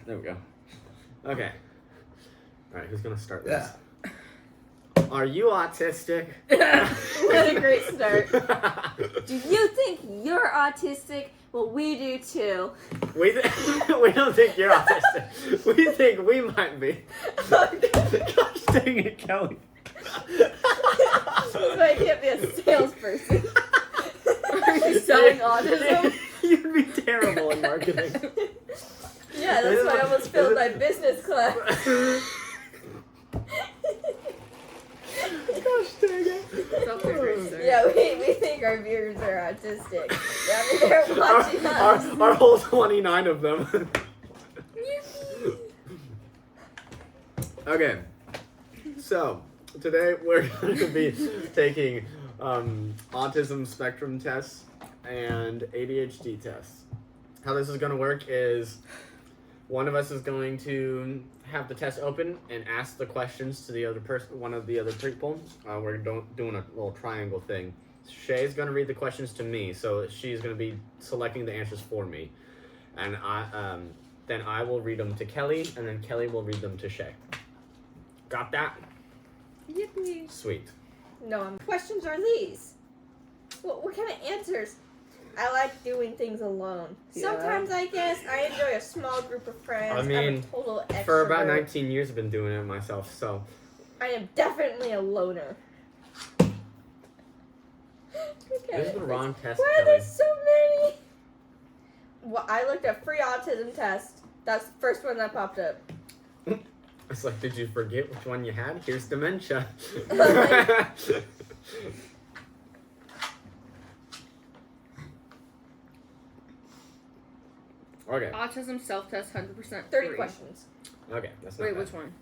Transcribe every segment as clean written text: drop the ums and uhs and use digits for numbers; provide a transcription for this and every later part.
There we go. Okay. All right, who's gonna start this? Are you autistic? What a great start. Do you think you're autistic? Well, we do too. We don't think you're autistic. We think we might be. Gosh dang it, Kelly. So I can't be a salesperson. Are you selling autism? You'd be terrible in marketing. Yeah, that's why I almost failed my business class. Gosh dang it. Yeah, we think our viewers are autistic. Yeah, I mean, they're watching us. Our whole 29 of them. Okay, so today we're going to be taking autism spectrum tests and ADHD tests. How this is going to work is one of us is going to have the test open and ask the questions to the other person, one of the other people. We're doing a little triangle thing. Shay's going to read the questions to me, so she's going to be selecting the answers for me. And then I will read them to Kelly, and then Kelly will read them to Shay. Got that? Yippee. Sweet. No, questions are these. What kind of answers? I like doing things alone. Yeah. Sometimes I guess I enjoy a small group of friends. I mean, I'm a total extrovert. For about 19 years I've been doing it myself, so. I am definitely a loner. This is the wrong test, Why are Kelly. there so many? Well, I looked at free autism test. That's the first one that popped up. It's like, did you forget which one you had? Here's dementia. Okay. Autism self-test 100% 30 free. questions. Okay, that's not Wait, bad. which one?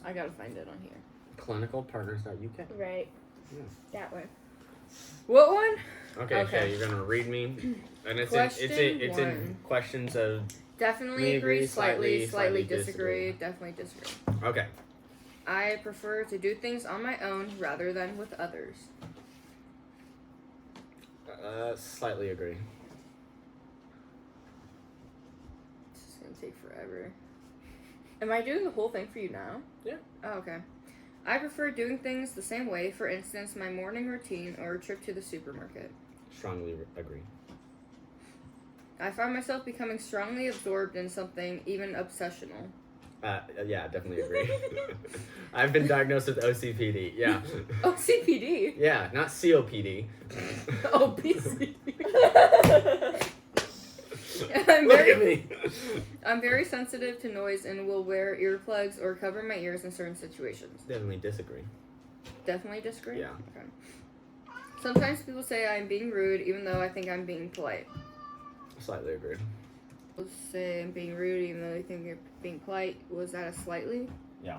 I gotta find it on here. Clinicalpartners.uk. Right. Yeah. That one. What one? Okay, Okay. you're gonna read me, and it's Question in one. questions of. Definitely Me agree, agree, slightly slightly disagree, disagree. definitely disagree. Okay. I prefer to do things on my own rather than with others. Slightly agree. This is gonna take forever. Am I doing the whole thing for you now? Yeah. Oh, okay. I prefer doing things the same way, for instance, my morning routine or a trip to the supermarket. Strongly agree. I find myself becoming strongly absorbed in something, even obsessional. Yeah, definitely agree. I've been diagnosed with OCPD. Yeah. OCPD? Yeah, not COPD. Obesity. I'm very sensitive to noise and will wear earplugs or cover my ears in certain situations. Definitely disagree. Definitely disagree? Yeah. Okay. Sometimes people say I'm being rude even though I think I'm being polite. Slightly agree. People say I'm being rude even though they think you're being polite. Was that a slightly? Yeah.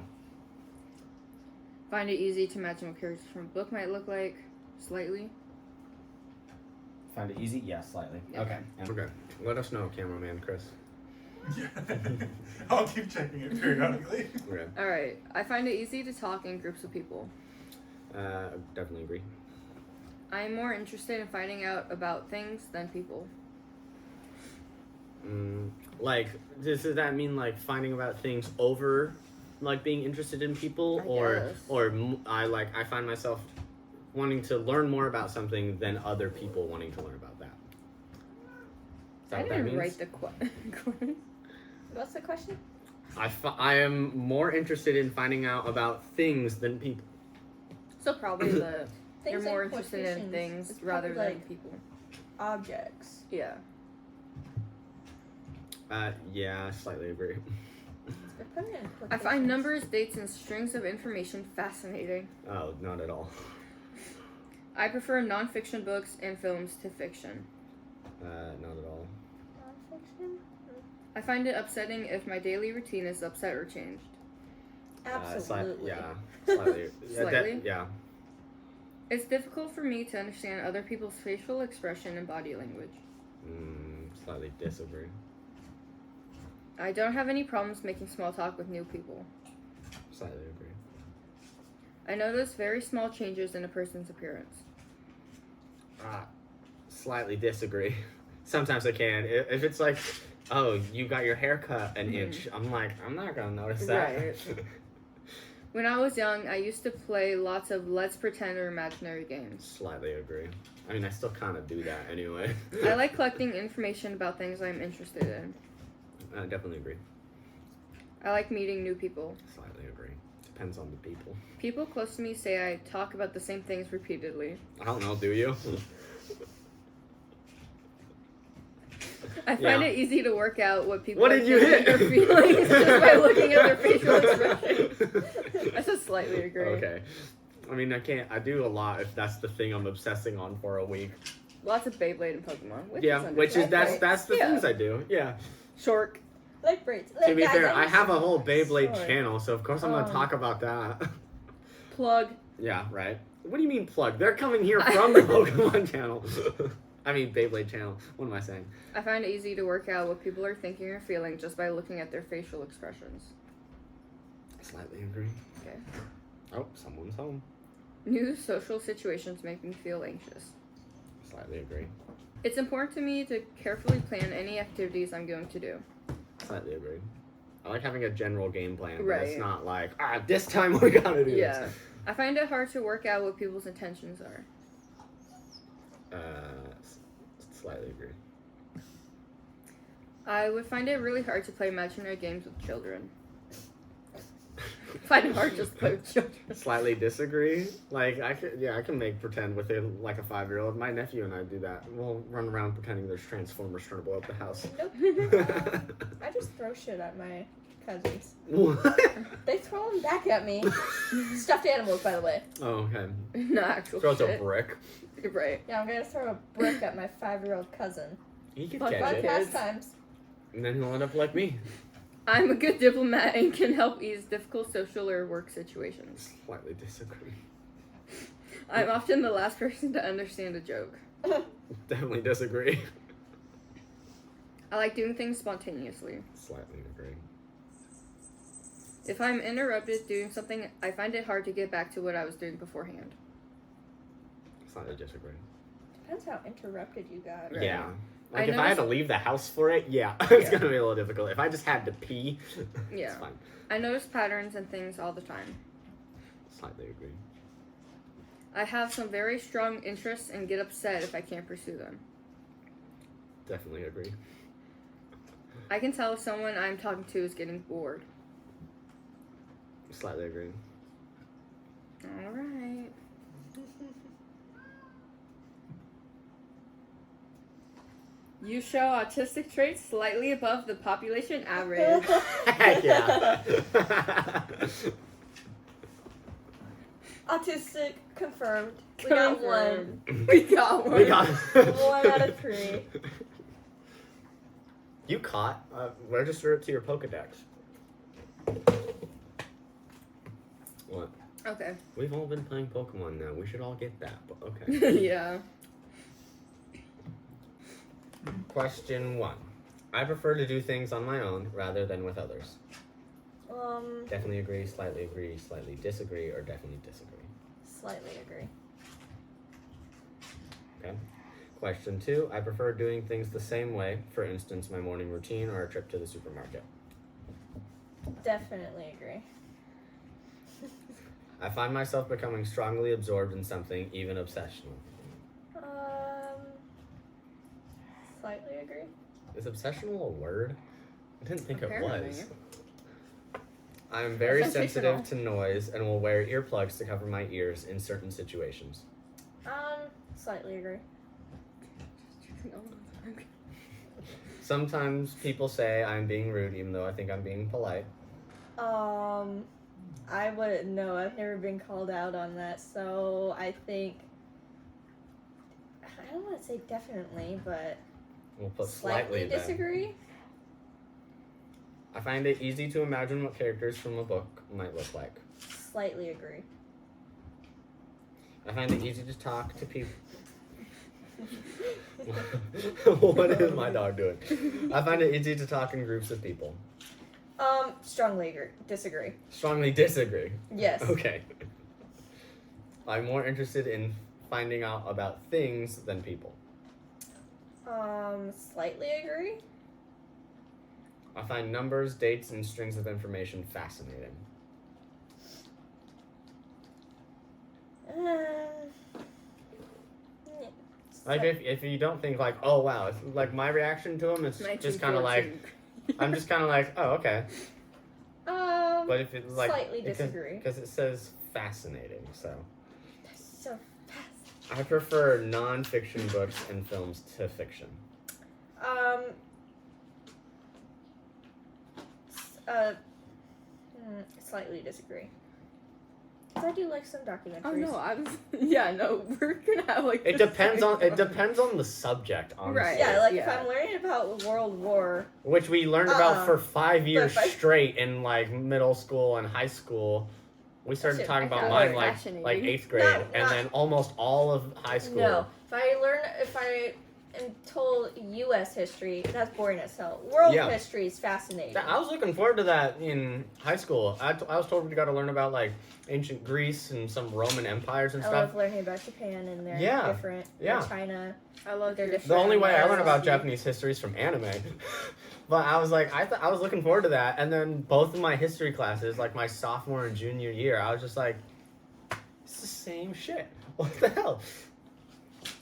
Find it easy to imagine what characters from a book might look like. Slightly. Find it easy? Yeah, slightly. Yeah. Okay. Yeah. Okay. Let us know, cameraman Chris. Yeah. I'll keep checking it periodically. Okay. Alright. I find it easy to talk in groups of people. Definitely agree. I am more interested in finding out about things than people. Like, does that mean like finding about things over, like being interested in people, I guess. I find myself wanting to learn more about something than other people wanting to learn about that. Is that I what that didn't means? write the question. What's the question? I am more interested in finding out about things than people. So probably the you're Things more like interested in quotations. things It's rather probably than like people. objects. Yeah. Yeah, slightly agree. They're putting it in I find quotations. numbers, dates, and strings of information fascinating. Oh, not at all. I prefer non-fiction books and films to fiction. Not at all. Nonfiction? I find it upsetting if my daily routine is upset or changed. Absolutely. Yeah, slightly. Slightly? Yeah. It's difficult for me to understand other people's facial expression and body language. Slightly disagree. I don't have any problems making small talk with new people. Slightly agree. I notice very small changes in a person's appearance. Slightly disagree. Sometimes I can. If it's like, oh, you got your hair cut an inch. I'm like, I'm not gonna notice that. Right. When I was young, I used to play lots of let's pretend or imaginary games. Slightly agree. I mean, I still kind of do that anyway. I like collecting information about things I'm interested in. I definitely agree. I like meeting new people. Slightly agree. Depends on the people. People close to me say I talk about the same things repeatedly. I don't know, do you? I find it easy to work out what people What are did you feeling hit? or feelings just by looking at their facial expressions. I just slightly agree. Okay. I mean, I do a lot if that's the thing I'm obsessing on for a week. Lots of Beyblade and Pokemon. That's the Yeah. things I do. Yeah. Shork. Like braids. To be Guys, fair, I used have to a whole Beyblade Sorry. channel, so of course I'm gonna talk about that. Plug. Yeah, right. What do you mean plug? They're coming here from the Pokemon channel. I mean Beyblade channel. What am I saying? I find it easy to work out what people are thinking or feeling just by looking at their facial expressions. Slightly agree. Okay. Oh, someone's home. New social situations make me feel anxious. Slightly agree. It's important to me to carefully plan any activities I'm going to do. Slightly agree. I like having a general game plan, but Right. it's not like, this time we gotta do Yeah. this. I find it hard to work out what people's intentions are. Slightly agree. I would find it really hard to play imaginary games with children. Find it hard just to play with children. Slightly disagree. Like I can make pretend with it like a 5-year-old. My nephew and I do that. We'll run around pretending there's Transformers trying to blow up the house. Nope. I just throw shit at my cousins. What? They throw them back at me. Stuffed animals, by the way. Oh, okay. Not actual Throws shit. a brick. Right. Yeah, I'm gonna throw a brick at my 5-year-old cousin. He could Fuck catch my it. kids. Pastimes. And then he'll end up like me. I'm a good diplomat and can help ease difficult social or work situations. Slightly disagree. I'm often the last person to understand a joke. Definitely disagree. I like doing things spontaneously. Slightly agree. If I'm interrupted doing something, I find it hard to get back to what I was doing beforehand. Slightly disagree. Depends how interrupted you got. Right. Yeah. Like I if I had to noticed- leave the house for it, it's Yeah. gonna be a little difficult. If I just had to pee, Yeah. it's fine. I notice patterns and things all the time. Slightly agree. I have some very strong interests and get upset if I can't pursue them. Definitely agree. I can tell if someone I'm talking to is getting bored. Slightly agree. Alright. You show autistic traits slightly above the population average. Heck yeah. Autistic confirmed. We got one. We got one. We got 1 out of 3. You caught. Register it to your Pokedex. What? Okay. We've all been playing Pokemon now. We should all get that. But okay. Yeah. Question 1. I prefer to do things on my own rather than with others. Definitely agree, slightly disagree, or definitely disagree. Slightly agree. Okay. Question 2. I prefer doing things the same way. For instance, my morning routine or a trip to the supermarket. Definitely agree. I find myself becoming strongly absorbed in something, even obsessional. Slightly agree. Is obsessional a word? I didn't think Apparently. it was. I am very That's sensitive fictional. to noise and will wear earplugs to cover my ears in certain situations. Slightly agree. Sometimes people say I'm being rude even though I think I'm being polite. I wouldn't know. I've never been called out on that, so I think I don't want to say definitely, but We'll put slightly slightly then. disagree. I find it easy to imagine what characters from a book might look like. Slightly agree. I find it easy to talk to people. What is my dog doing? I find it easy to talk in groups of people. Strongly agree. Disagree. Strongly disagree. Yes. Okay. I'm more interested in finding out about things than people. Slightly agree. I find numbers, dates, and strings of information fascinating. Like if you don't think like, oh wow, it's like my reaction to them is just kind of like, I'm just kind of like, oh okay. But if it's like Slightly disagree. because it says fascinating, so That's so fast. I prefer non-fiction books and films to fiction. Slightly disagree. 'Cause I do like some documentaries. Oh no, I was. Yeah, no, we're gonna have like. It the depends same on one. the subject, honestly. Right. Yeah, like if Yeah. I'm learning about World War, Which we learned about for 5 years But if I- straight in like middle school and high school. We started Shit, talking I about found mine it like fascinating. 8th grade, Not- and then almost all of high school. no. If I am told U.S. history, that's boring as hell. World Yeah. history is fascinating. I was looking forward to that in high school. I was told we got to learn about like ancient Greece and some Roman empires and I stuff. love learning about Japan and their Yeah. different, Yeah. and China. I love They're your different. The only way I learned about Yes. Japanese history is from anime. But I was like, I was looking forward to that. And then both of my history classes, like my sophomore and junior year, I was just like, it's the same shit. What the hell?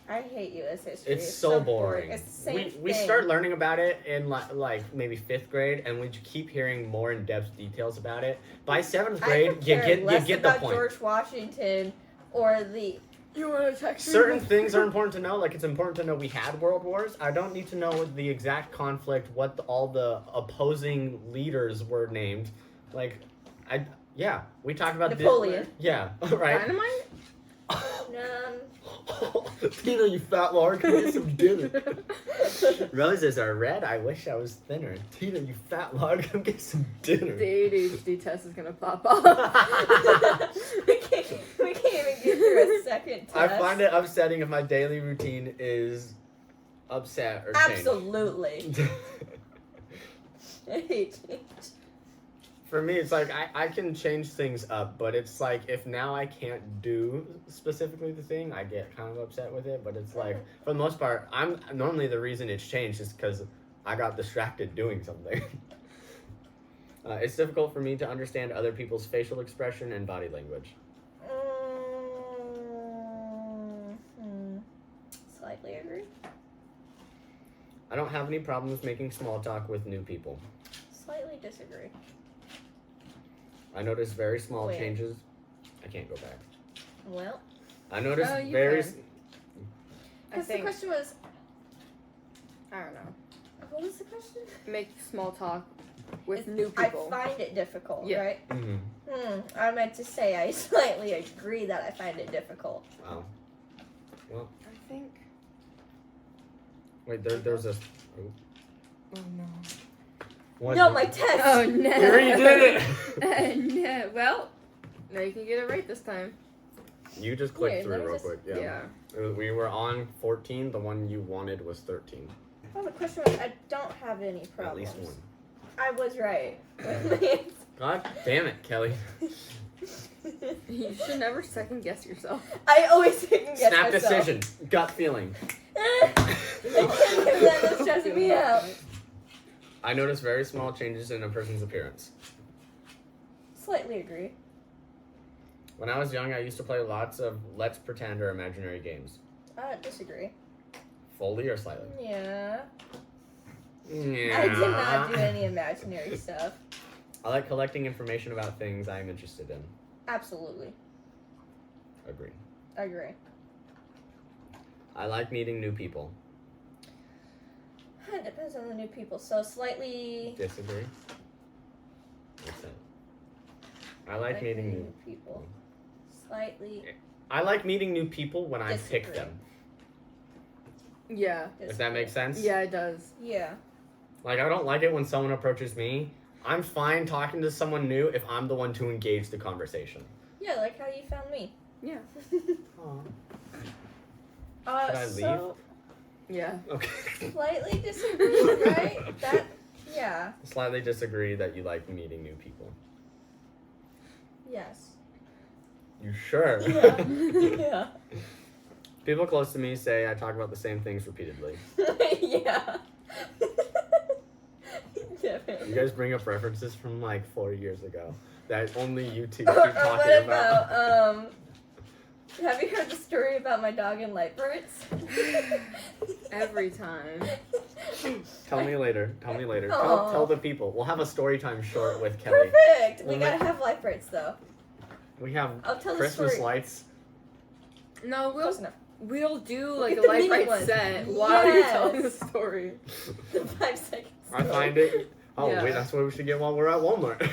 I hate U.S. history. It's so boring. It's the same We thing. start learning about it in like maybe 5th grade, and we keep hearing more in-depth details about it. By 7th I grade, could you care get less the about point. George Washington or the. You want to text me? Certain things are important to know. Like it's important to know we had world wars. I don't need to know the exact conflict, what all the opposing leaders were named. Like, we talked about Napoleon. Yeah, right. Dynamite? Tina, you fat lard, can we get some dinner? Roses are red. I wish I was thinner. Tina, you fat lard, come get some dinner. The ADHD test is gonna pop off. we can't even get through a second test. I find it upsetting if my daily routine is upset or changed. Absolutely. I hate change. For me, it's like I can change things up, but it's like if now I can't do specifically the thing, I get kind of upset with it. But it's like, for the most part, I'm normally the reason it's changed is because I got distracted doing something. It's difficult for me to understand other people's facial expression and body language. Slightly agree. I don't have any problems making small talk with new people. Slightly disagree. I notice very small Wait. changes. I can't go back. Well, I notice Oh, you very. can. I because the think. question was, I don't know. what was the question? Make small talk with It's- new people. I find it difficult, Yeah. right? Mm-hmm. I meant to say I slightly agree that I find it difficult. Wow. I think. Wait, there's a. Oh no. One. No, my test! Oh no. You already did it! No. Well, now you can get it right this time. You just clicked Here, through let me real just- quick. Yeah. We were on 14. The one you wanted was 13. Well, the question was, I don't have any At problems. least one. I was right. God damn it, Kelly. You should never second guess yourself. I always second guess Snap myself. decision. Gut feeling. I can't do that. That's stressing me out. I notice very small changes in a person's appearance. Slightly agree. When I was young, I used to play lots of let's pretend or imaginary games. Disagree. Fully or slightly? Yeah. Yeah. I did not do any imaginary stuff. I like collecting information about things I am interested in. Absolutely. Agree. Agree. I like meeting new people. It depends on the new people. So slightly. Disagree. What's that? I like meeting new. people. Slightly. I like meeting new people when I pick Disagree. them. Yeah. If that makes sense. Yeah, it does. Yeah. Like I don't like it when someone approaches me. I'm fine talking to someone new if I'm the one to engage the conversation. Yeah, like how you found me. Yeah. Should I So Yeah. Okay. slightly disagree, right? That. Yeah. Slightly disagree that you like meeting new people. Yes. You sure? Yeah. Yeah. People close to me say I talk about the same things repeatedly. Yeah. Definitely. You guys bring up references from like 4 years ago that only you two keep Or talking what about. about, have you heard the story about my dog and light birds? Every time. Tell me later. Tell me later. Aw. Tell the people. We'll have a story time short with Kelly. Perfect! We We'll gotta have light birds though. We have I'll tell the Christmas story. lights. No, Close enough. we'll do Look like at a the light mini bright one. set while you're Yes. telling the story. The 5 seconds. I find it. Oh Yeah. wait, that's what we should get while we're at Walmart.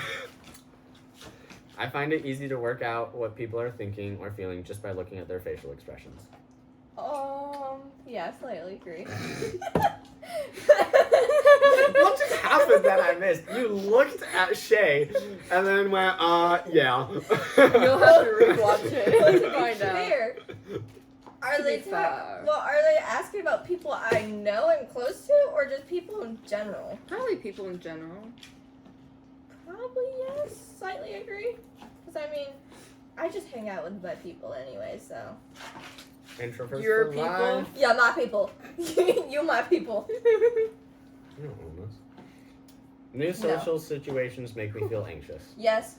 I find it easy to work out what people are thinking or feeling just by looking at their facial expressions. Yeah, I slightly agree. What just happened that I missed? You looked at Shay and then went, yeah. You'll have to rewatch it Well, to to be find out. fair, are they be fair. are they asking about people I know and close to, or just people in general? Probably people in general. Probably yes. Slightly agree. Because I mean, I just hang out with my people anyway, so. Introverts Your for people? life. Yeah, my people. You my people. You don't own us. New social situations make me feel anxious. Yes.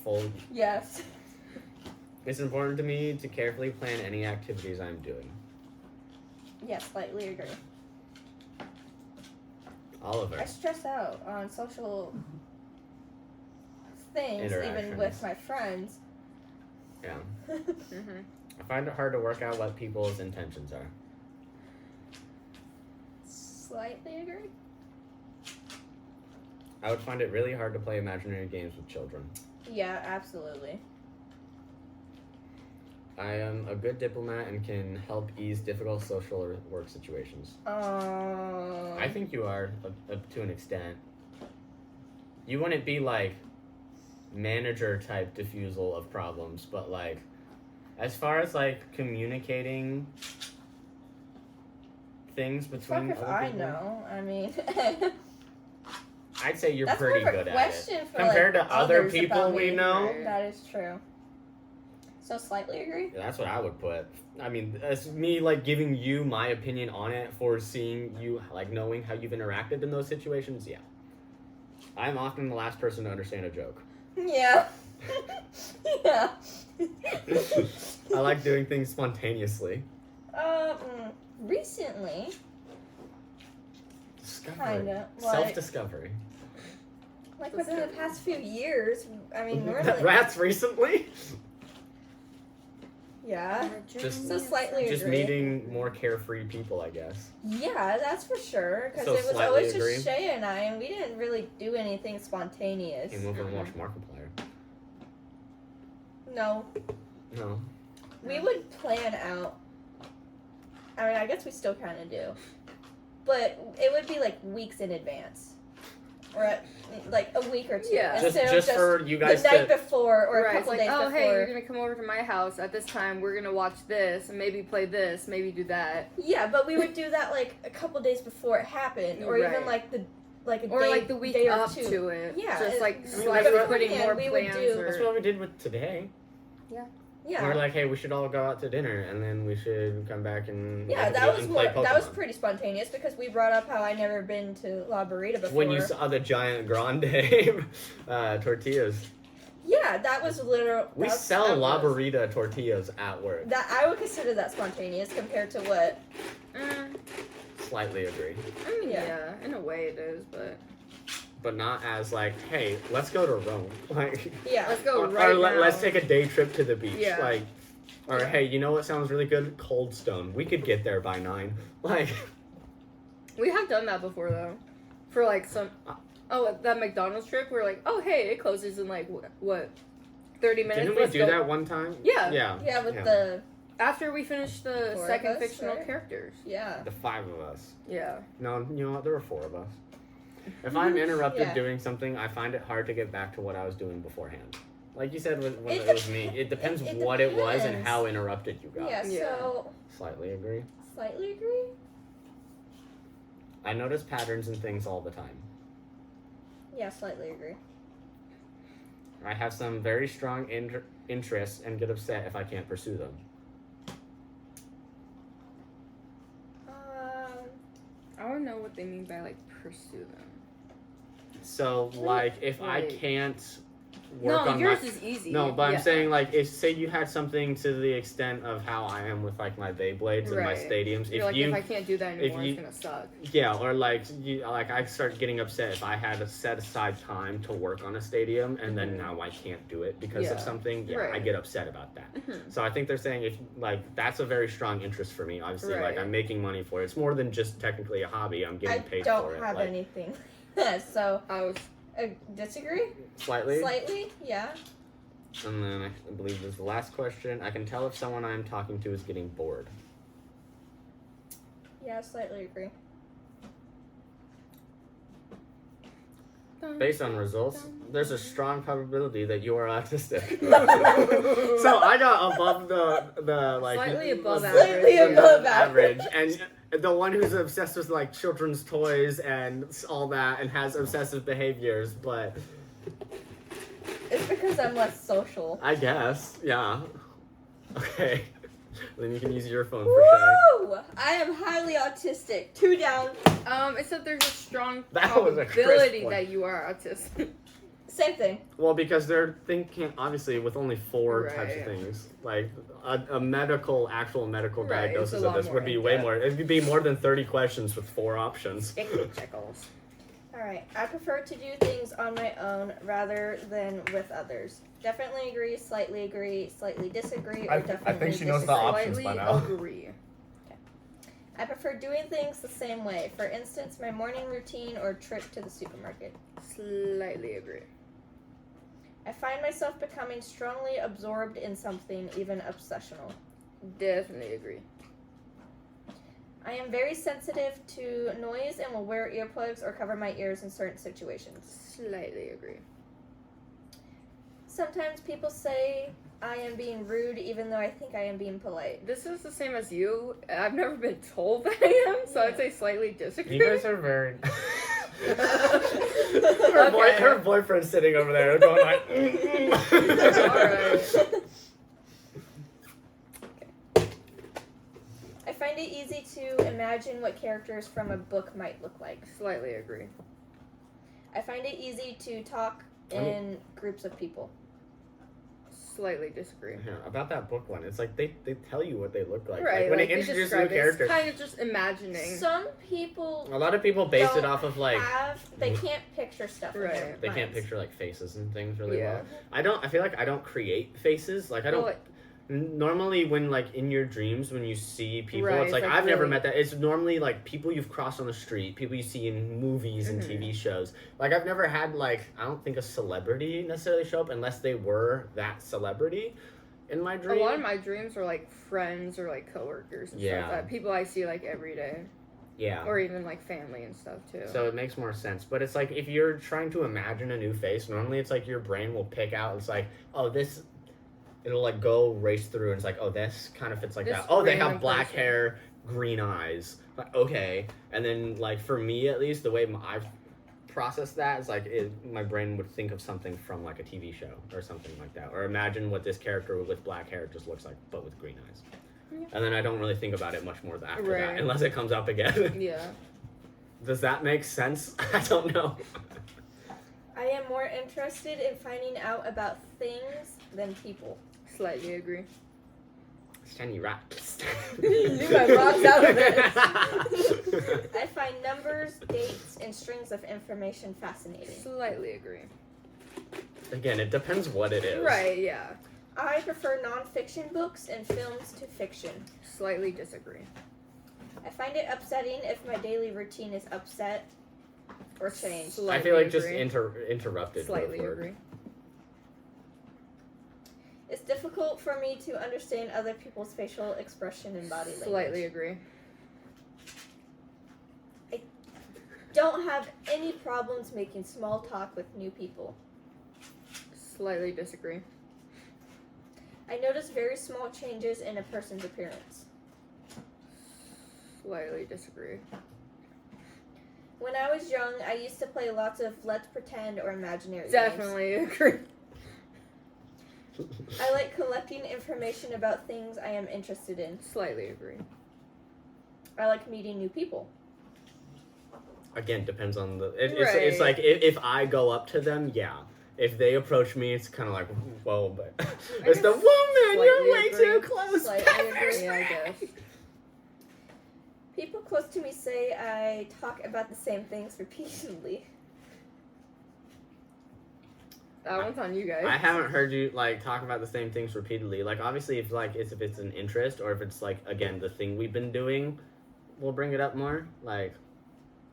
Full. Yes. It's important to me to carefully plan any activities I'm doing. Yes, slightly agree. Oliver. I stress out on social things, even Interactions. with my friends. Yeah. Mm-hmm. I find it hard to work out what people's intentions are. Slightly agree. I would find it really hard to play imaginary games with children. Yeah, absolutely. I am a good diplomat and can help ease difficult social or work situations. I think you are, to an extent. You wouldn't be like manager type diffusal of problems, but like as far as like communicating things Fuck between if other I people, know. I mean, I'd say you're that's pretty more of a good at it. question for Compared like, to other others people about we me. know, That is true. So slightly agree. that's what I would put. I mean, as me like giving you my opinion on it for seeing you, like knowing how you've interacted in those situations, yeah. I'm often the last person to understand a joke. Yeah. Yeah. I like doing things spontaneously. Recently, Discovery. kinda, like- Self-discovery. like within the past few years, I mean, normally, Rats recently? yeah. Just- So slightly Just agree. meeting more carefree people, I guess. Yeah, that's for sure. Because So it was slightly always agree. just Shay and I, and we didn't really do anything spontaneous. Came over and watched Markiplier. No, No. we would plan out. I mean, I guess we still kind of do, but it would be like weeks in advance, or like a week or two. Yeah. Just, instead just of for you guys the night to... before or a Right, it's couple like, days oh, before. hey, you're gonna come over to my house at this time. We're gonna watch this and maybe play this, maybe do that, Yeah, but we would do that like a couple days before it happened, or even Right. like a or day, like the week day or up two. to it. Yeah, just it- like I mean, slightly that's putting beforehand, more we would plans. do- That's Or, what we did with today. Yeah. We were like, hey, we should all go out to dinner, and then we should come back and Yeah, and that was play more. That was Pokemon. pretty spontaneous because we brought up how I never been to La Burrita before. When you saw the giant grande tortillas. Yeah, that was literal. We that's- sell that La was- Burrita tortillas at work. That I would consider that spontaneous compared to what. Slightly agree. I mean, Yeah. yeah, in a way it is, but Not as like, hey, let's go to Rome. Like, Yeah. let's go or right now. let's take a day trip to the beach. Yeah. Like, or hey, you know what sounds really good? Cold Stone. We could get there by 9. Like, We have done that before though, for like some. Oh, that McDonald's trip. We're like, oh hey, it closes in like what, 30 minutes. didn't we Let's do go. that one time? Yeah. Yeah. Yeah, with yeah. the After we finished the 4 of second us, fictional right? characters. yeah. The 5 of us. Yeah. No, you know what? There were 4 of us. If I'm interrupted Yeah. doing something, I find it hard to get back to what I was doing beforehand. Like you said, when It it was me, it depends it what it was and depends. how interrupted you got. Yeah. Yeah. So Slightly agree. slightly agree. I notice patterns in things all the time. Yeah, slightly agree. I have some very strong interests and get upset if I can't pursue them. I want to know what they mean by like pursue them. So, like, if I Like- can't work No, on yours my... is easy. No, but Yeah. I'm saying, like, if, say you had something to the extent of how I am with, like, my Beyblades and my Right. stadiums. You're If like, you... if I can't do that anymore, you- it's gonna suck. Yeah, or like I start getting upset if I had to set aside time to work on a stadium and then Mhm. now I can't do it because Yeah. of something. Yeah, I Right. get upset about that. Mhm. So I think they're saying if like that's a very strong interest for me. Obviously, like Right. I'm making money for it. It's more than just technically a hobby. I'm getting paid don't for it. have Like, anything. So, I was disagree? slightly. Slightly, yeah. And then I believe this is the last question. I can tell if someone I'm talking to is getting bored. Yeah, slightly agree. Based on results, there's a strong probability that you are autistic. So I got above the like Slightly above the- average. Slightly the above average, and the one who's obsessed with like children's toys and all that, and has obsessive behaviors. But It's because I'm less social. I guess, yeah. Okay, then you can use your phone for Shay. Woo! I am highly autistic. 2 down. It said there's a strong That was a crisp probability one. that you are autistic. Same thing. Well, because they're thinking obviously with only 4 types of Right. things, like a actual medical Right, it's diagnosis a of lot this more would be in way depth. more. It would be more than 30 questions with 4 options. Tickles. Alright, I prefer to do things on my own rather than with others. Definitely agree, slightly disagree, or I definitely think she knows the disagree. options by Slightly now. agree. I prefer doing things the same way. For instance, my morning routine or trip to the supermarket. Slightly agree. I find myself becoming strongly absorbed in something, even obsessional. Definitely agree. I am very sensitive to noise and will wear earplugs or cover my ears in certain situations. Slightly agree. Sometimes people say I am being rude even though I think I am being polite. This is the same as you. I've never been told that I am, so I'd say slightly disagree. You guys are very. Okay. Her boyfriend's sitting over there going like. Alright. I find it easy to imagine what characters from a book might look like. Slightly agree. I find it easy to talk in groups of people. Slightly disagree. Here, about that book one, it's like they tell you what they look like. Right, Like, when like they they introduce describe new it. It's characters. kind of just imagining. Some people A lot of people base it don't off of like they can't picture stuff. in their Right. they can't minds. picture like faces and things really Yeah. well. I feel like I don't create faces. Like I don't. Well, Normally, when like in your dreams, when you see people, Right, it's like it's, like, I've never really- met that. It's normally like people you've crossed on the street, people you see in movies and Mhm. TV shows. Like I've never had like I don't think a celebrity necessarily show up unless they were that celebrity in my a dream. lot of my dreams are like friends or like coworkers and Yeah. stuff. That people I see like every day, Yeah. or even like family and stuff too. So it makes more sense. But it's like if you're trying to imagine a new face, normally it's like your brain will pick out, it's like, oh, this, it'll like go race through and it's like, oh, this kind of fits like This that. Oh, they have random black person. hair, green eyes. Like, okay. And then like for me at least, the way I've processed that is like my brain would think of something from like a TV show or something like that. Or imagine what this character with black hair just looks like, but with green eyes. Yeah. And then I don't really think about it much more after that, Right. unless it comes up again. Yeah. Does that make sense? I don't know. I am more interested in finding out about things than people. Slightly agree. Shiny rocks. Leave my rocks out of this. I find numbers, dates, and strings of information fascinating. Slightly agree. Again, it depends what it is. Right, yeah. I prefer nonfiction books and films to fiction. Slightly disagree. I find it upsetting if my daily routine is upset or changed. Slightly I feel like just agree. interrupted. Slightly would work. agree. It's difficult for me to understand other people's facial expression and body language. Slightly agree. Don't have any problems making small talk with new people. Slightly disagree. I notice very small changes in a person's appearance. Slightly disagree. When I was young, I used to play lots of let's pretend or imaginary games. Definitely agree. I like collecting information about things I am interested in. Slightly agree. I like meeting new people. again, depends on the. It's Right. like if I go up to them, yeah. If they approach me, it's kind of like, whoa, but it's the woman. You're way slightly too agree. close. Slightly agree. Yeah, I guess. People close to me say I talk about the same things repeatedly. That one's on you guys. I haven't heard you like talk about the same things repeatedly. Like obviously, if it's an interest or if it's like again the thing we've been doing, we'll bring it up more. Like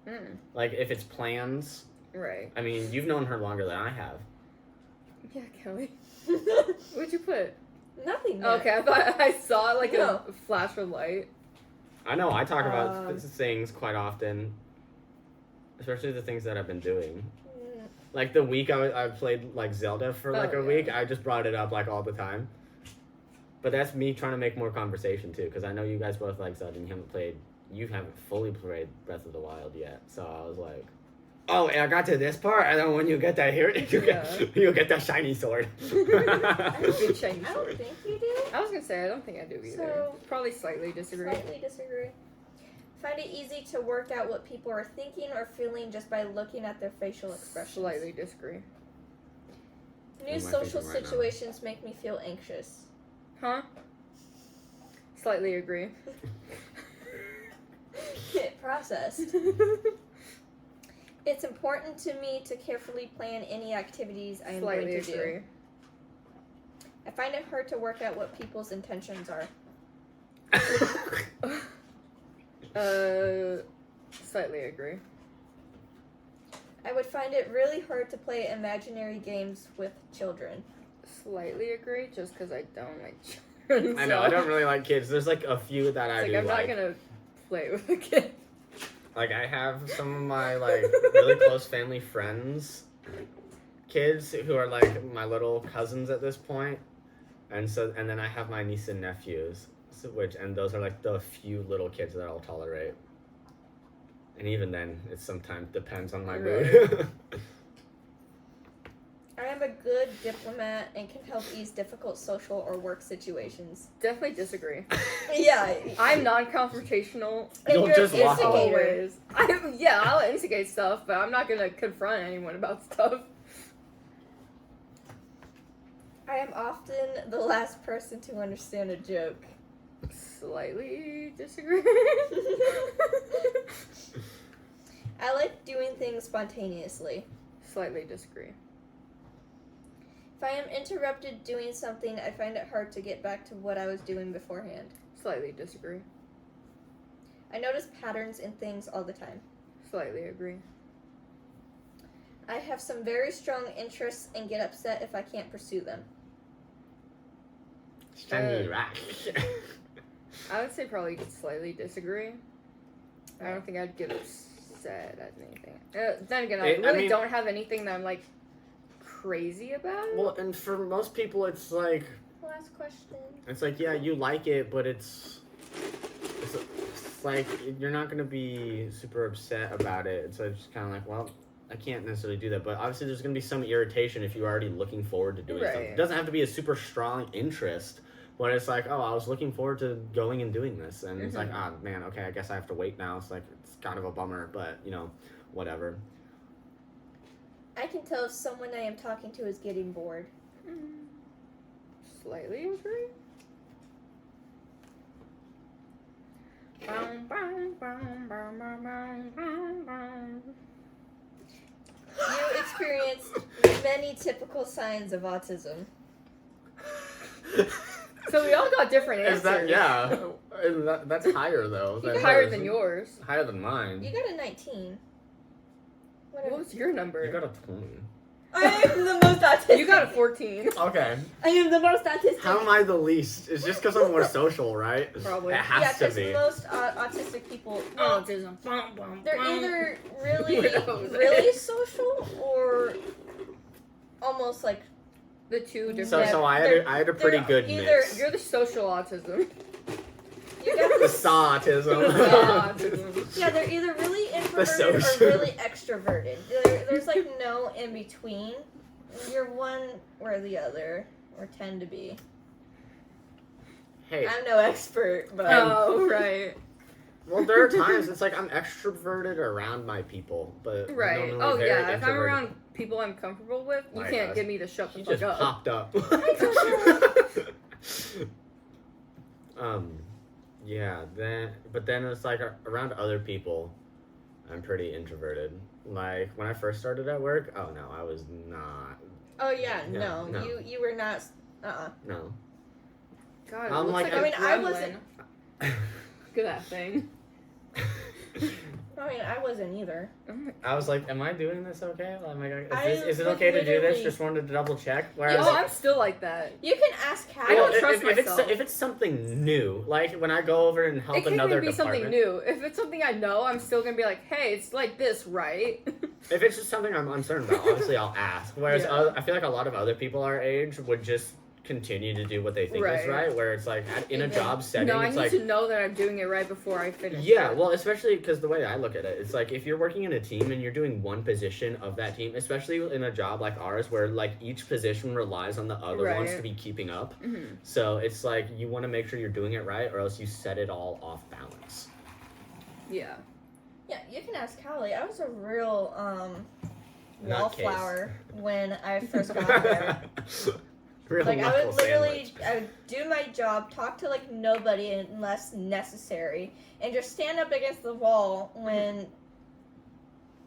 if it's plans. Right. I mean, you've known her longer than I have. Yeah, Kelly. What'd you put? Nothing. Yet. Okay, I thought I saw like No. a flash of light. I know I talk about things quite often, especially the things that I've been doing. Like the week I played like Zelda for like a week, I just brought it up like all the time. But that's me trying to make more conversation too, because I know you guys both like Zelda and you haven't fully played Breath of the Wild yet. So I was like, oh, and I got to this part, and then when you get that here, you get that shiny sword. Big shiny I don't sword. think you do. I was gonna say I don't think I do either. So- Probably slightly disagree. Slightly disagree. Find it easy to work out what people are thinking or feeling just by looking at their facial expressions. Slightly disagree. New What am I social thinking right now? situations make me feel anxious. Huh? Slightly agree. Get processed. It's important to me to carefully plan any activities I am Slightly going to agree. do. I find it hard to work out what people's intentions are. Slightly agree. I would find it really hard to play imaginary games with children. Slightly agree, just because I don't like children. I know I don't really like kids. There's like a few that I It's do like I'm like. not gonna play with a kid. Like I have some of my like really close family friends, kids who are like my little cousins at this point, and then I have my niece and nephews, and those are like the few little kids that I'll tolerate. And even then, it sometimes depends on my mood. I am a good diplomat and can help ease difficult social or work situations. Definitely disagree. Yeah. I'm non-confrontational. And You'll you're just an walk away. instigator. I'll instigate stuff, but I'm not gonna confront anyone about stuff. I am often the last person to understand a joke. Slightly disagree. I like doing things spontaneously. Slightly disagree. If I am interrupted doing something, I find it hard to get back to what I was doing beforehand. Slightly disagree. I notice patterns in things all the time. Slightly agree. I have some very strong interests and get upset if I can't pursue them. Shiny rock. I would say probably slightly disagree. I don't think I'd get upset at anything. Then again, I really don't have anything that I'm like crazy about. Well, and for most people, it's like Last question. yeah, you like it, but it's like you're not gonna be super upset about it. So it's just kind of like, well, I can't necessarily do that. But obviously, there's gonna be some irritation if you're already looking forward to doing something. It doesn't have to be a super strong interest. But it's like, oh, I was looking forward to going and doing this, and it's like, ah, man, okay, I guess I have to wait now. It's like, it's kind of a bummer, but whatever. I can tell if someone I am talking to is getting bored. Slightly agree. You experience many typical signs of autism. So we all got different answers. Is that, yeah. That's higher, though. Higher than yours. Higher than mine. You got a 19. What was your number? You got a 20. I am the most autistic. You got a 14. Okay. I am the most autistic. How am I the least? It's just because I'm more social, right? Probably. It has Yeah, to because be. most autistic people, Autism. they're either really, Weirdos. really social or almost like The two different. So I had a pretty they're good either- mix. You're the social autism. you got The this. autism. Autism. Yeah, they're either really introverted or social. really extroverted. There's like no in between. You're one or the other, or tend to be. Hey, I'm no expert, but Oh, right. Well, there are times it's like I'm extroverted around my people, but Right. normally Oh very yeah. If I'm introverted. around people I'm comfortable with, you My can't gosh. get me to shut the He fuck just up. popped up. Yeah. But then it's like around other people, I'm pretty introverted. Like when I first started at work, oh no, I was not. Oh yeah, Yeah, no. you were not. No. God, it I'm looks like- like, I mean, a I gremlin. wasn't- Look at that thing. I mean, I wasn't either. Oh my I was like, am I doing this okay? Oh my God, I is it would okay to do this? literally- Just wanted to double check. Yeah, Whereas, I'm still like that. You can ask I Callie. don't trust if myself. it's something new, like when I go over and help It can't another even be department. something new. If it's something I know, I'm still gonna be like, hey, it's like this, right? If it's just something I'm uncertain about, obviously I'll ask. Whereas Yeah. I feel like a lot of other people our age would just continue to do what they think is Right. right. Where it's like in a Even- job setting, No, I it's need like to know that I'm doing it right before I finish. yeah, it. well, especially because the way I look at it, it's like if you're working in a team and you're doing one position of that team, especially in a job like ours where like each position relies on the other ones Right. to be keeping up. Mhm. So it's like you want to make sure you're doing it right, or else you set it all off balance. Yeah. Yeah, you can ask Callie. I was a real Nutcase. wallflower when I first got there. Real Like I knuckle would literally, sandwich. I would do my job, talk to like nobody unless necessary, and just stand up against the wall when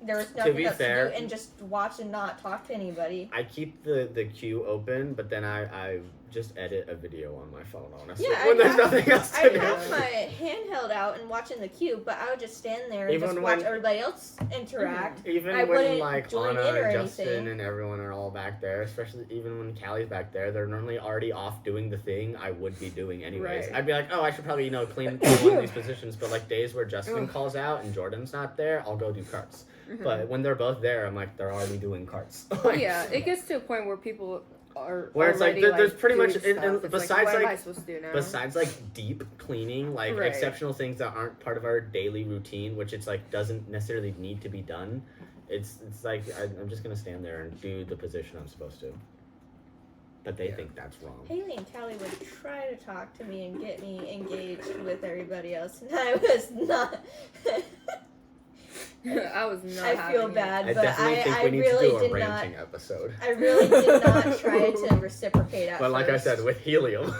there was nothing be else fair- to do, and just watch and not talk to anybody. I keep the queue open, but then I just edit a video on my phone, honestly. Yeah, when I'd there's have- nothing else to I'd do. have my handheld out and watching the queue, but I would just stand there and Even just watch when- everybody else interact. Even I when wouldn't like join Anna in or and Justin anything. and everyone are all back there, especially even when Callie's back there, they're normally already off doing the thing I would be doing anyways. Right. I'd be like, oh, I should probably clean one of these positions, but like days where Justin Ugh. calls out and Jordan's not there, I'll go do carts. Mhm. But when they're both there, I'm like, they're already doing carts. Yeah, it gets to a point where people are Where it's like, already, there's pretty doing much- and stuff. It's besides, like, what am like- I supposed to do now? Besides like deep cleaning, like Right. exceptional things that aren't part of our daily routine, which it's like doesn't necessarily need to be done. It's like I'm just gonna stand there and do the position I'm supposed to. But they Yeah. think that's wrong. Haley and Callie would try to talk to me and get me engaged with everybody else, and I was not. I was not. I feel having it. bad, I but definitely think I we need really to do a did ranting episode. not. I really did not try to reciprocate at But like I first. said, with helium,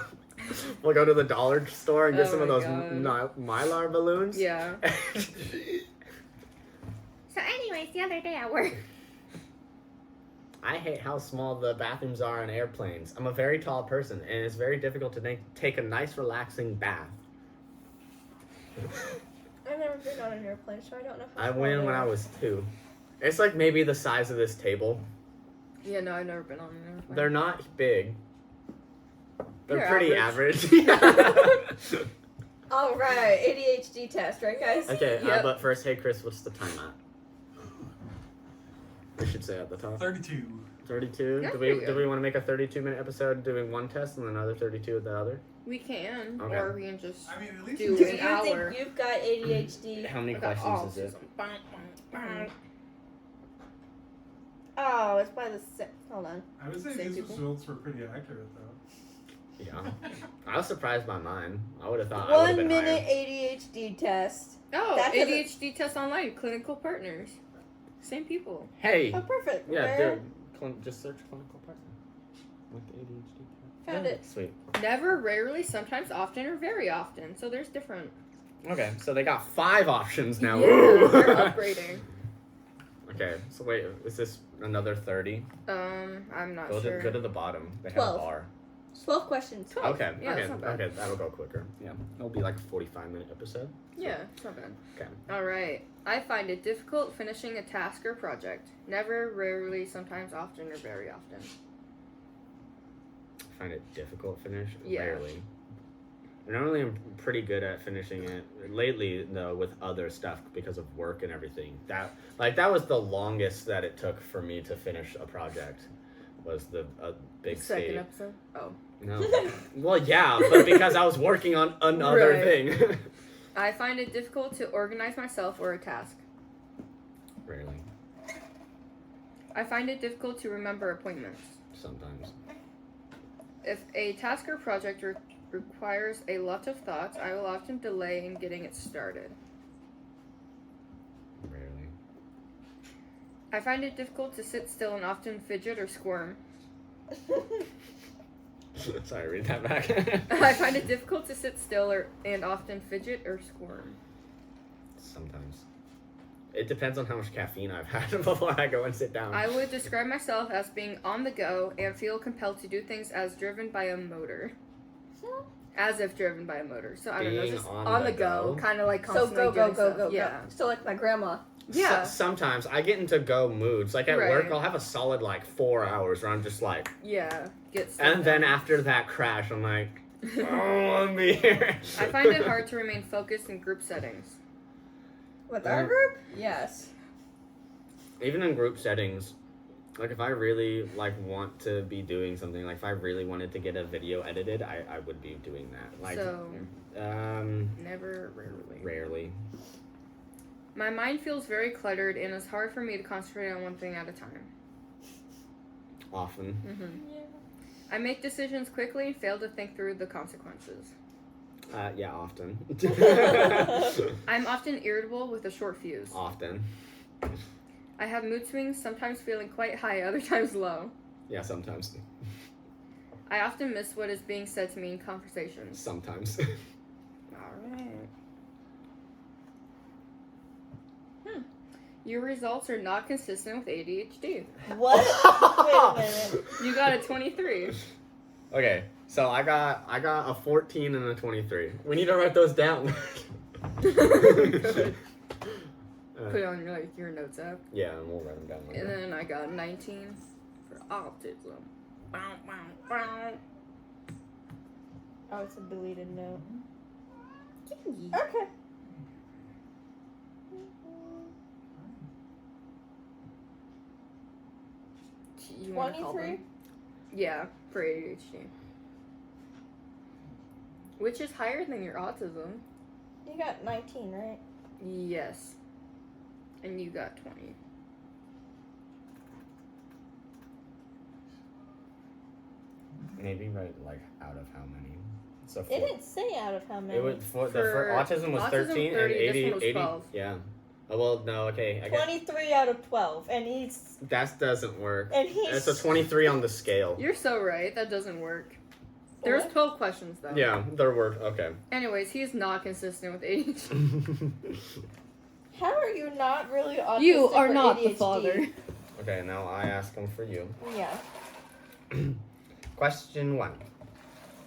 we'll go to the dollar store and get Oh some of my those God. mylar balloons. Yeah. So, anyways, the other day at work, I hate how small the bathrooms are on airplanes. I'm a very tall person, and it's very difficult to take a nice, relaxing bath. I've never been on an airplane, so I don't know how. I small went they when are. I was 2. It's like maybe the size of this table. Yeah, no, I've never been on an airplane. They're not big. They're They're pretty average. average. All right, ADHD test, right, guys? Okay, Yep. but first, hey Chris, what's the time at? We should say at the top. 32. 32. That's Do pretty we good. want to make a 32-minute episode doing one test and another 32 with the other? We can, Okay. or we can just. I mean, at least Do Do an you hour. think you've got ADHD? How many I got questions is it? autism. Oh, it's by the. Hold on. I would say Same these people? results were pretty accurate, though. Yeah. I was surprised by mine. I would have thought I would have 1 been minute higher. ADHD test. Oh, That's a- ADHD test online, clinical partners. Same people. Hey. Oh, perfect. Yeah, Where? dude. Just search clinical partner. With ADHD. Found it. Sweet. Never, rarely, sometimes, often, or very often. So there's different. Okay, so they got 5 options now. Yeah, Woo! they're upgrading. Okay, so wait, is this another 30? I'm not Go sure. to the bottom. They have 12. a bar. 12 questions. 12. Okay, Yeah, okay, that's not bad. okay, that'll go quicker. Yeah, it'll be like a 45-minute episode. Yeah, it's not bad. Okay. Alright. I find it difficult finishing a task or project. Never, rarely, sometimes, often, or very often. I find it difficult to finish. Yeah. Rarely. Normally, I'm pretty good at finishing it. Lately, though, with other stuff because of work and everything. That was the longest that it took for me to finish a project. Was a big Second state. episode? Oh. No. Well, yeah, but because I was working on another Right. thing. I find it difficult to organize myself or a task. Rarely. I find it difficult to remember appointments. Sometimes. If a task or project requires a lot of thought, I will often delay in getting it started. I find it difficult to sit still and often fidget or squirm. Sorry, read that back. I find it difficult to sit still and often fidget or squirm. Sometimes. It depends on how much caffeine I've had before I go and sit down. I would describe myself as being on the go and feel compelled to do things as driven by a motor. As if driven by a motor. So I don't know, Being just on on the the go, go? kind of like So constantly go, doing go, stuff. go, Yeah. go. So like my grandma. Yeah. Sometimes I get into go moods. Like at work, Right. I'll have a solid like 4 hours where I'm just like, Yeah. Get stuff and then done. after that crash, I'm like, I don't want to be here. I find it hard to remain focused in group settings. With our group? Yes. Even in group settings, like if I really like want to be doing something, like if I really wanted to get a video edited, I would be doing that. Like, So, never, rarely. rarely. My mind feels very cluttered and it's hard for me to concentrate on one thing at a time. Often. Mm-hmm. Yeah. I make decisions quickly and fail to think through the consequences. Yeah, often. I'm often irritable with a short fuse. Often. I have mood swings, sometimes feeling quite high, other times low. Yeah, sometimes. I often miss what is being said to me in conversations. Sometimes. Alright. Your results are not consistent with ADHD. What? Wait a minute. You got a 23. Okay, so I got a 14 and a 23. We need to write those down. Good. Put it on your notes app. Yeah, and we'll write them down later. And then I got 19 for autism. Bow, bow, bow. Oh, it's a deleted note. Okay. Okay. You wanna call 23? them? Yeah, for ADHD. Which is higher than your autism. You got 19, right? Yes. And you got 20. Maybe write like out of how many. So It didn't say out of how many. it was for For autism was autism 13 30, and this 80 one was 80 12. yeah. Oh well, no, okay. I guess 23 out of 12, and he's that doesn't work. he's It's a 23 on the scale. You're so right. That doesn't work. There's What? 12 questions though. Yeah, their word. Okay. Anyways, he is not consistent with ADHD. How are you not really autistic? You are or not the ADHD? father. Okay, now I ask them for you. Yeah. Question 1.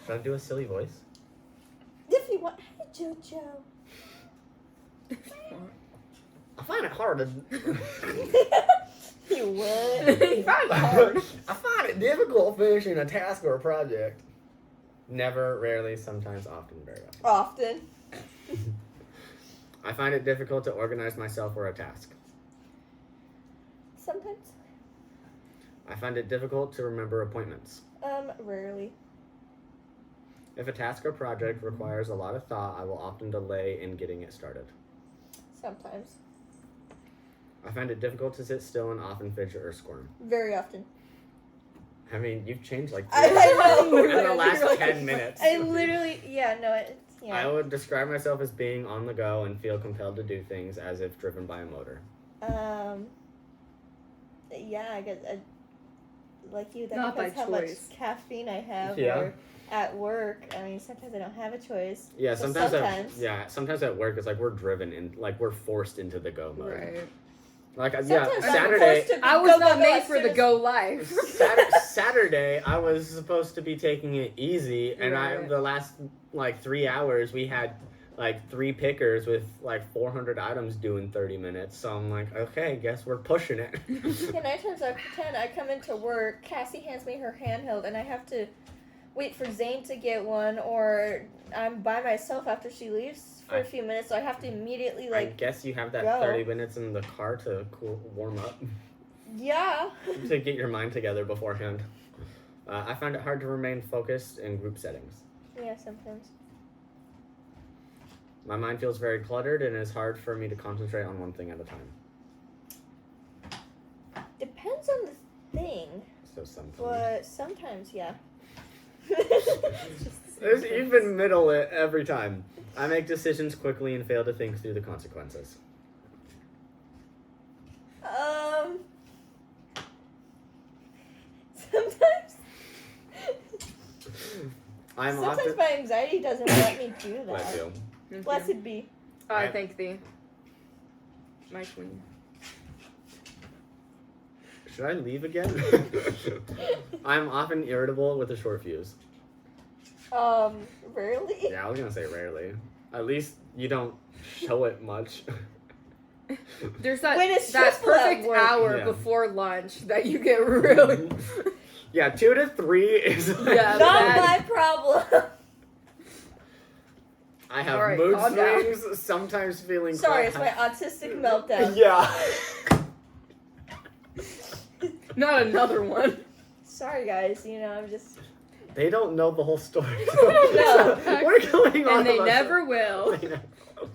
Should I do a silly voice? If you want, hey JoJo. I find it hard to. You would. You find it hard. I find it difficult finishing a task or a project. Never, rarely, sometimes, often, very often. Often. I find it difficult to organize myself for a task. Sometimes. I find it difficult to remember appointments. Rarely. If a task or project requires a lot of thought, I will often delay in getting it started. Sometimes. I find it difficult to sit still and often fidget or squirm. Very often. I mean, you've changed like I know. in the last 10 minutes. I literally, yeah, no, it's, yeah. I would describe myself as being on the go and feel compelled to do things as if driven by a motor. Yeah, I guess, like you, that Not by depends how choice. much caffeine I have, Yeah. or at work, I mean, sometimes I don't have a choice. Yeah, So sometimes at work it's like we're driven and like we're forced into the go mode. Right. Like Sometimes yeah, I'm Saturday. forced to I was go, not go, made as for soon the as- go life. Saturday, I was supposed to be taking it easy, and Right. the last like 3 hours we had like 3 pickers with like 400 items due in 30 minutes. So I'm like, okay, guess we're pushing it. Yeah, 9 times out of 10, I come into work, Cassie hands me her handheld, and I have to wait for Zane to get one, or I'm by myself after she leaves for a few minutes, so I have to immediately, I like, guess you have that go. 30 minutes in the car to warm up, yeah. to get your mind together beforehand. I find it hard to remain focused in group settings. Yeah, sometimes. My mind feels very cluttered and it's hard for me to concentrate on one thing at a time. Depends on the thing, So sometimes. but sometimes, yeah. There's even middle it every time. I make decisions quickly and fail to think through the consequences. Sometimes. I'm Sometimes often. my anxiety doesn't let me do Bless that. you. Thank you. Blessed be. I thank thee. My queen. Should I leave again? I'm often irritable with a short fuse. Rarely. Yeah, I was gonna say rarely. At least you don't show it much. There's that, When it's that stressful at perfect work. hour Yeah. before lunch that you get really. Yeah, 2 to 3 is like, Yeah, Not that- my problem. I have Alright, mood calm down. swings, sometimes feeling Sorry, it's quite my autistic meltdown. Yeah. Not another one. Sorry, guys. I'm just. They don't know the whole story. No. We're going on And they about never will. They never will.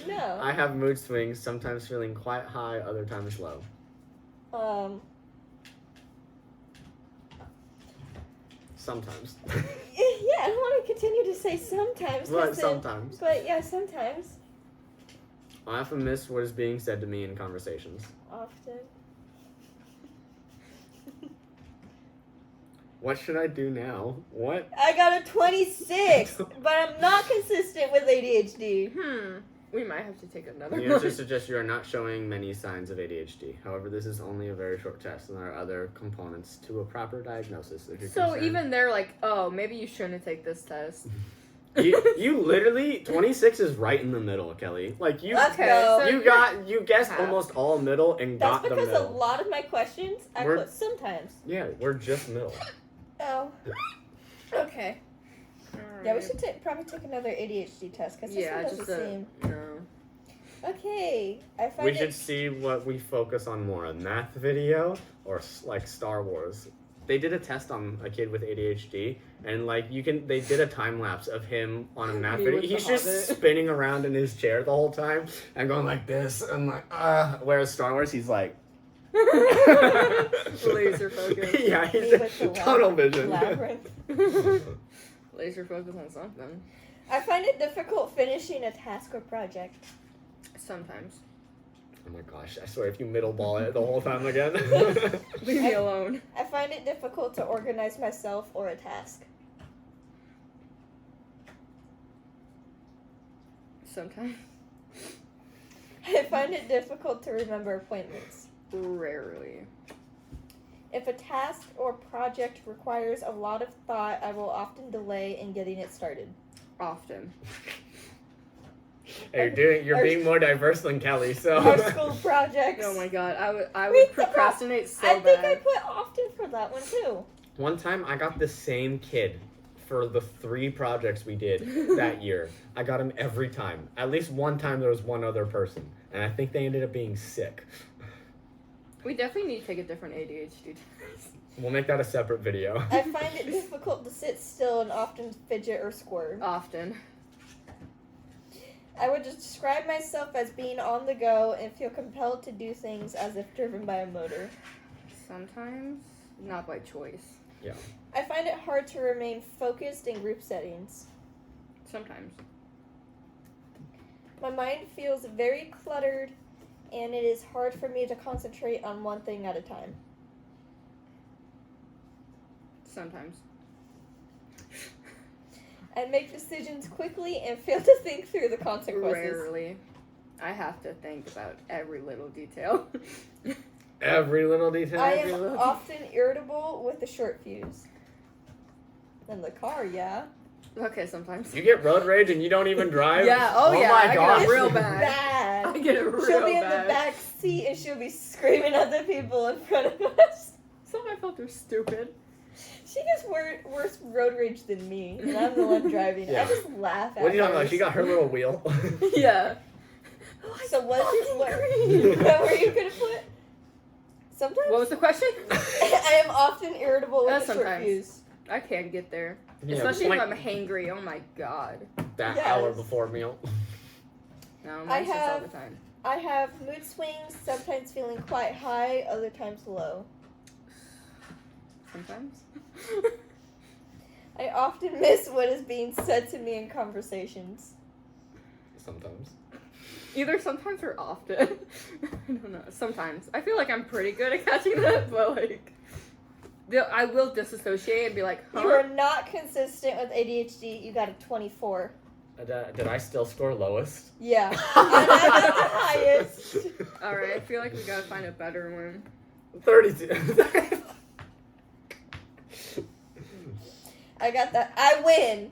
No. I have mood swings, sometimes feeling quite high, other times low. Sometimes. Yeah, I don't want to continue to say sometimes. But 'cause then- sometimes. But yeah, sometimes. I often miss what is being said to me in conversations. Often. What should I do now? What? I got a 26, but I'm not consistent with ADHD. We might have to take another The one. answer suggests you are not showing many signs of ADHD. However, this is only a very short test, and there are other components to a proper diagnosis. If you're So concerned. even they're like, oh, maybe you shouldn't take this test. you literally 26 is right in the middle, Kelly. Like you, Let's Okay, go. so you guessed half. almost all middle and That's got the because a middle. lot of my questions I We're- put sometimes. Yeah, we're just middle. Oh. Okay. Yeah, we Alright. should probably take another ADHD test because this Yeah, one doesn't just a seem. no. Okay, I find We it. should see what we focus on more, a math video or like Star Wars. They did a test on a kid with ADHD, and like they did a time lapse of him on a math Me video. with He's the just Hobbit. spinning around in his chair the whole time and going like this and like Whereas Star Wars, he's like Laser focus. Yeah, Me he's with the tunnel vision. Labyrinth. Laser focus on something. I find it difficult finishing a task or project. Sometimes. Oh my gosh! I swear, if you middle ball it the whole time again. Leave me alone. I find it difficult to organize myself or a task. Sometimes. I find it difficult to remember appointments. Rarely. If a task or project requires a lot of thought, I will often delay in getting it started. Often. Hey, you're being more diverse than Kelly, so. Our school projects. Oh my god, I Wait, would procrastinate so I think I bad. put often for that one too. One time I got the same kid for the 3 projects we did that year. I got him every time. At least one time there was one other person. And I think they ended up being sick. We definitely need to take a different ADHD test. We'll make that a separate video. I find it difficult to sit still and often fidget or squirm. Often. I would describe myself as being on the go and feel compelled to do things as if driven by a motor. Sometimes, not by choice. I find it hard to remain focused in group settings. Sometimes. My mind feels very cluttered and it is hard for me to concentrate on one thing at a time. Sometimes. I make decisions quickly and fail to think through the consequences. Rarely. I have to think about every little detail. Every little detail. I Every am little- often irritable with a short fuse. In the car, yeah. Okay, sometimes. You get road rage and you don't even drive? Yeah, oh yeah, my I get gosh. it real bad. Bad. I get it real She'll be in the bad. back seat and she'll be screaming at the people in front of us. Some of my felt are stupid. She gets worse road rage than me, and I'm the one driving. Yeah. I just laugh at What are you her. talking about? She got her little wheel. Yeah. So what were you gonna put? Sometimes What was the question? I am often irritable with a short Sometimes. fuse. I can't get there. Yeah, Especially like if I'm hangry. Oh my god. that Yes. hour before meal. No, I mine's just all have- the time. I have mood swings, sometimes feeling quite high, other times low. Sometimes. I often miss what is being said to me in conversations. Sometimes. Either sometimes or often. I don't know. Sometimes. I feel like I'm pretty good at catching that, but like. I will disassociate and be like, huh? You are not consistent with ADHD. You got a 24. Did I still score lowest? Yeah. And I got the highest. Alright, I feel like we gotta find a better one. 32. I got that. I win.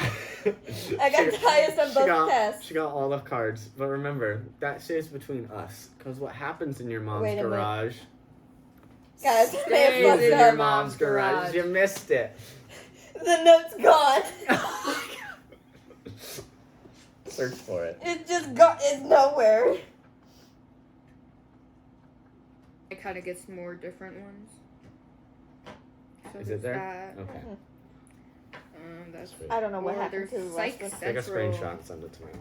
I got the highest on both tests. She got all the cards. But remember, that stays between us. Because what happens in your mom's Wait a minute. garage Guys, I may have stays fucked in up. your mom's garage. You missed it. The note's gone. Search for it. It just got. It's nowhere. It kind of gets more different ones. So Is it there's there? that. Okay. That's I don't know what Well, happened to there's the last Psych one. Take a Central. screenshot and send it to me.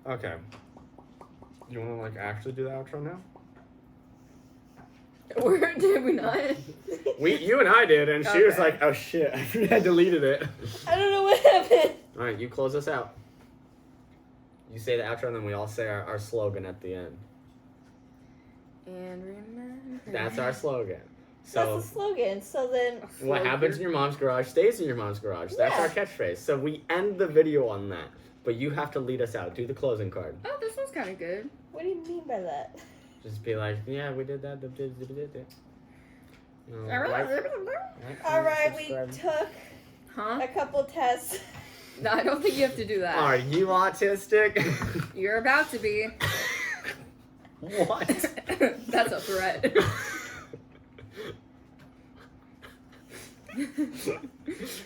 Okay. You want to like actually do the outro now? Where did we not? You and I did, and she was Okay. like, "Oh shit, I deleted it." I don't know what happened. All right, you close us out. You say the outro, and then we all say our slogan at the end. And remember. That's our slogan. That's So the slogan. So then, what happens in your mom's garage stays in your mom's garage. That's Yeah. our catchphrase. So we end the video on that, but you have to lead us out. Do the closing card. Oh, this one's kind of good. what do you mean by that? Just be like, yeah, we did that. You know, All right. All right, we subscribe. took Huh? a couple tests. No, I don't think you have to do that. Are you autistic? You're about to be. What? That's a threat.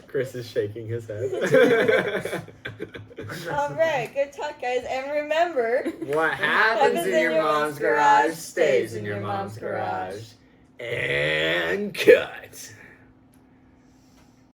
Chris is shaking his head. All right, good talk, guys. And remember, What happens in your mom's garage stays in your mom's garage. And cut.